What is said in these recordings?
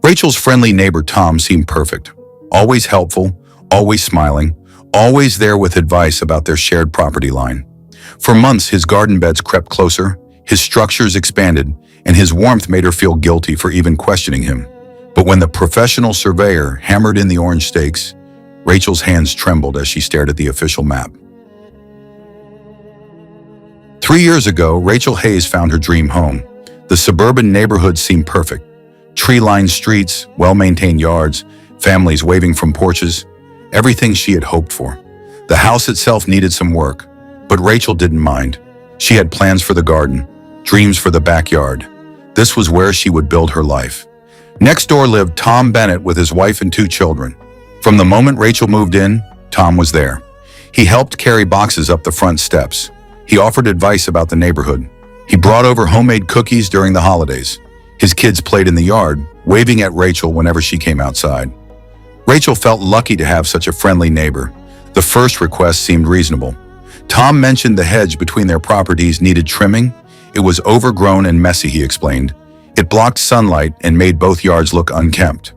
Rachel's friendly neighbor Tom seemed perfect. Always helpful, always smiling, always there with advice about their shared property line. For months, his garden beds crept closer, his structures expanded, and his warmth made her feel guilty for even questioning him. But when the professional surveyor hammered in the orange stakes, Rachel's hands trembled as she stared at the official map. 3 years ago, Rachel Hayes found her dream home. The suburban neighborhood seemed perfect. Tree-lined streets, well-maintained yards, families waving from porches, everything she had hoped for. The house itself needed some work, but Rachel didn't mind. She had plans for the garden, dreams for the backyard. This was where she would build her life. Next door lived Tom Bennett with his wife and 2 children. From the moment Rachel moved in, Tom was there. He helped carry boxes up the front steps. He offered advice about the neighborhood. He brought over homemade cookies during the holidays. His kids played in the yard, waving at Rachel whenever she came outside. Rachel felt lucky to have such a friendly neighbor. The first request seemed reasonable. Tom mentioned the hedge between their properties needed trimming. It was overgrown and messy, he explained. It blocked sunlight and made both yards look unkempt.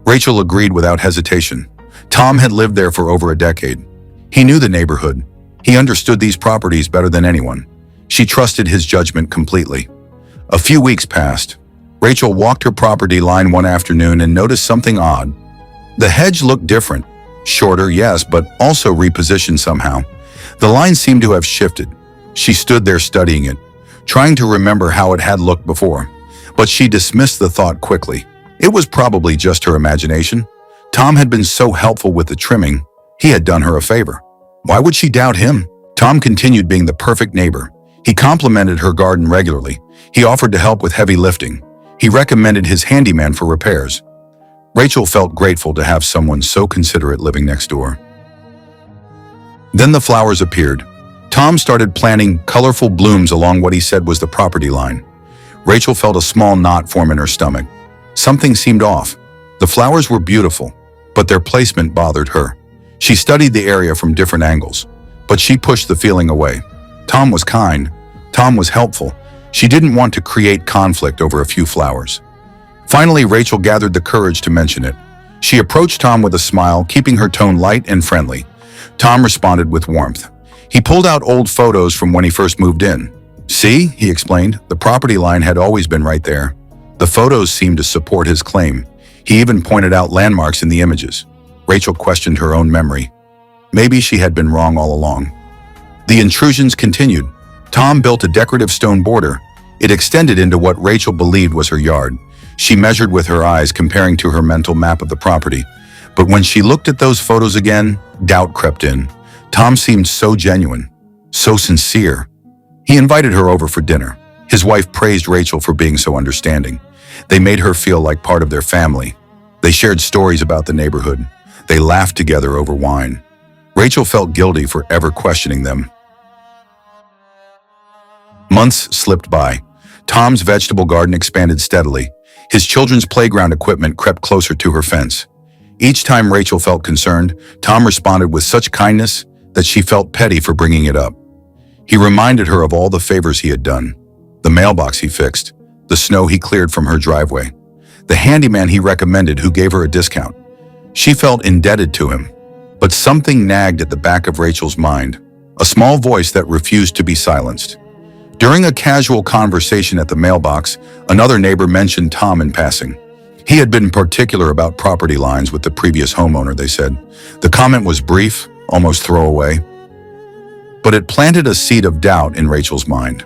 Rachel agreed without hesitation. Tom had lived there for over a decade. He knew the neighborhood. He understood these properties better than anyone. She trusted his judgment completely. A few weeks passed. Rachel walked her property line one afternoon and noticed something odd. The hedge looked different. Shorter, yes, but also repositioned somehow. The line seemed to have shifted. She stood there studying it, trying to remember how it had looked before. But she dismissed the thought quickly. It was probably just her imagination. Tom had been so helpful with the trimming. He had done her a favor. Why would she doubt him? Tom continued being the perfect neighbor. He complimented her garden regularly. He offered to help with heavy lifting. He recommended his handyman for repairs. Rachel felt grateful to have someone so considerate living next door. Then the flowers appeared. Tom started planting colorful blooms along what he said was the property line. Rachel felt a small knot form in her stomach. Something seemed off. The flowers were beautiful, but their placement bothered her. She studied the area from different angles, but she pushed the feeling away. Tom was kind. Tom was helpful. She didn't want to create conflict over a few flowers. Finally, Rachel gathered the courage to mention it. She approached Tom with a smile, keeping her tone light and friendly. Tom responded with warmth. He pulled out old photos from when he first moved in. "See," he explained, "the property line had always been right there." The photos seemed to support his claim. He even pointed out landmarks in the images. Rachel questioned her own memory. Maybe she had been wrong all along. The intrusions continued. Tom built a decorative stone border. It extended into what Rachel believed was her yard. She measured with her eyes, comparing to her mental map of the property. But when she looked at those photos again, doubt crept in. Tom seemed so genuine, so sincere. He invited her over for dinner. His wife praised Rachel for being so understanding. They made her feel like part of their family. They shared stories about the neighborhood. They laughed together over wine. Rachel felt guilty for ever questioning them. Months slipped by. Tom's vegetable garden expanded steadily. His children's playground equipment crept closer to her fence. Each time Rachel felt concerned, Tom responded with such kindness that she felt petty for bringing it up. He reminded her of all the favors he had done. The mailbox he fixed, the snow he cleared from her driveway, the handyman he recommended who gave her a discount. She felt indebted to him, but something nagged at the back of Rachel's mind, a small voice that refused to be silenced. During a casual conversation at the mailbox, another neighbor mentioned Tom in passing. He had been particular about property lines with the previous homeowner, they said. The comment was brief, almost throwaway, but it planted a seed of doubt in Rachel's mind.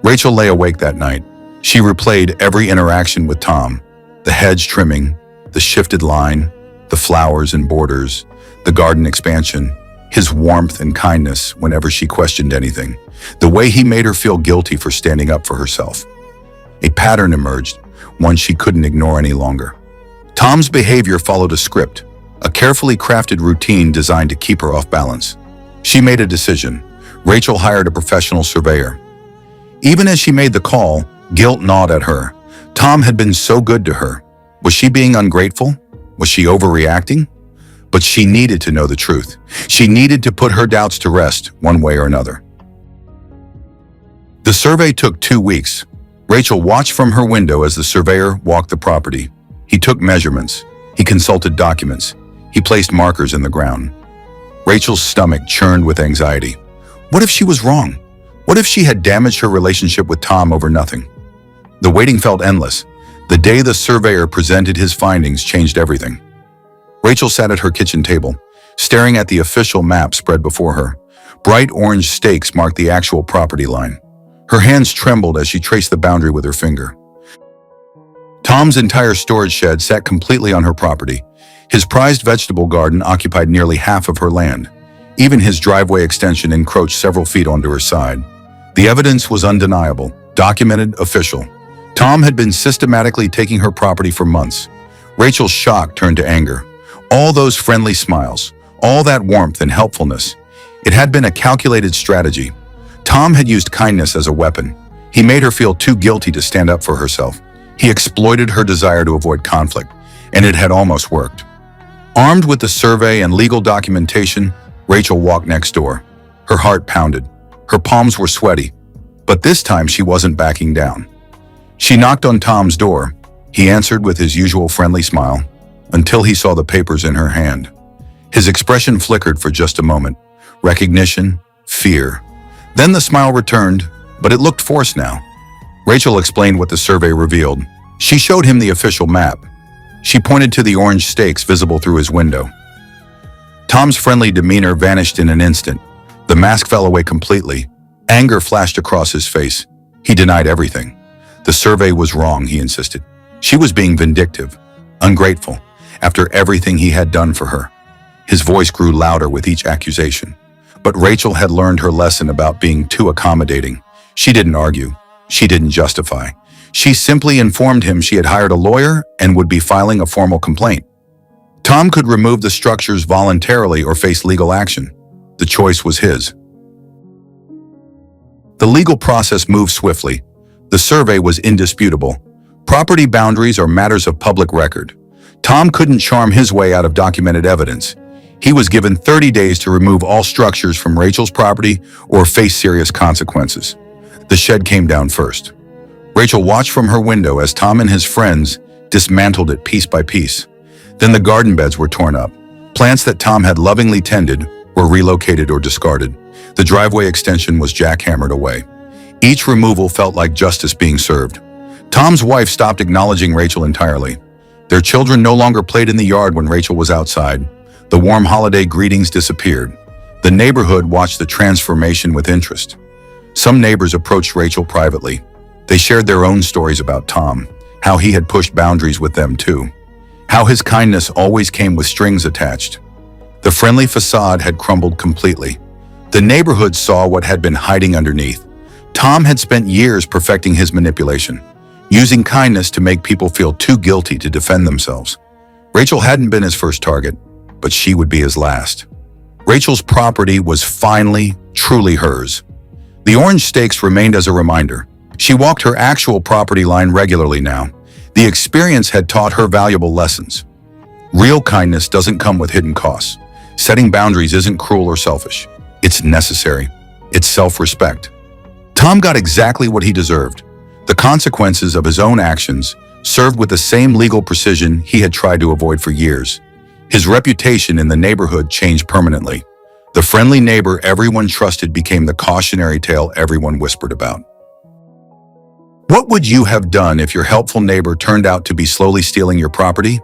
Rachel lay awake that night. She replayed every interaction with Tom, the hedge trimming, the shifted line, the flowers and borders, the garden expansion, his warmth and kindness whenever she questioned anything, the way he made her feel guilty for standing up for herself. A pattern emerged, one she couldn't ignore any longer. Tom's behavior followed a script, a carefully crafted routine designed to keep her off balance. She made a decision. Rachel hired a professional surveyor. Even as she made the call, guilt gnawed at her. Tom had been so good to her. Was she being ungrateful? Was she overreacting? But she needed to know the truth. She needed to put her doubts to rest one way or another. The survey took 2 weeks. Rachel watched from her window as the surveyor walked the property. He took measurements. He consulted documents. He placed markers in the ground. Rachel's stomach churned with anxiety. What if she was wrong? What if she had damaged her relationship with Tom over nothing? The waiting felt endless. The day the surveyor presented his findings changed everything. Rachel sat at her kitchen table, staring at the official map spread before her. Bright orange stakes marked the actual property line. Her hands trembled as she traced the boundary with her finger. Tom's entire storage shed sat completely on her property. His prized vegetable garden occupied nearly half of her land. Even his driveway extension encroached several feet onto her side. The evidence was undeniable, documented, official. Tom had been systematically taking her property for months. Rachel's shock turned to anger. All those friendly smiles, all that warmth and helpfulness. It had been a calculated strategy. Tom had used kindness as a weapon. He made her feel too guilty to stand up for herself. He exploited her desire to avoid conflict, and it had almost worked. Armed with the survey and legal documentation, Rachel walked next door. Her heart pounded. Her palms were sweaty. But this time she wasn't backing down. She knocked on Tom's door. He answered with his usual friendly smile, until he saw the papers in her hand. His expression flickered for just a moment. Recognition, fear. Then the smile returned, but it looked forced now. Rachel explained what the survey revealed. She showed him the official map. She pointed to the orange stakes visible through his window. Tom's friendly demeanor vanished in an instant. The mask fell away completely. Anger flashed across his face. He denied everything. The survey was wrong, he insisted. She was being vindictive, ungrateful, after everything he had done for her. His voice grew louder with each accusation. But Rachel had learned her lesson about being too accommodating. She didn't argue. She didn't justify. She simply informed him she had hired a lawyer and would be filing a formal complaint. Tom could remove the structures voluntarily or face legal action. The choice was his. The legal process moved swiftly. The survey was indisputable. Property boundaries are matters of public record. Tom couldn't charm his way out of documented evidence. He was given 30 days to remove all structures from Rachel's property or face serious consequences. The shed came down first. Rachel watched from her window as Tom and his friends dismantled it piece by piece. Then the garden beds were torn up. Plants that Tom had lovingly tended were relocated or discarded. The driveway extension was jackhammered away. Each removal felt like justice being served. Tom's wife stopped acknowledging Rachel entirely. Their children no longer played in the yard when Rachel was outside. The warm holiday greetings disappeared. The neighborhood watched the transformation with interest. Some neighbors approached Rachel privately. They shared their own stories about Tom, how he had pushed boundaries with them too, how his kindness always came with strings attached. The friendly facade had crumbled completely. The neighborhood saw what had been hiding underneath. Tom had spent years perfecting his manipulation, using kindness to make people feel too guilty to defend themselves. Rachel hadn't been his first target, but she would be his last. Rachel's property was finally, truly hers. The orange stakes remained as a reminder. She walked her actual property line regularly now. The experience had taught her valuable lessons. Real kindness doesn't come with hidden costs. Setting boundaries isn't cruel or selfish. It's necessary. It's self-respect. Tom got exactly what he deserved. The consequences of his own actions served with the same legal precision he had tried to avoid for years. His reputation in the neighborhood changed permanently. The friendly neighbor everyone trusted became the cautionary tale everyone whispered about. What would you have done if your helpful neighbor turned out to be slowly stealing your property?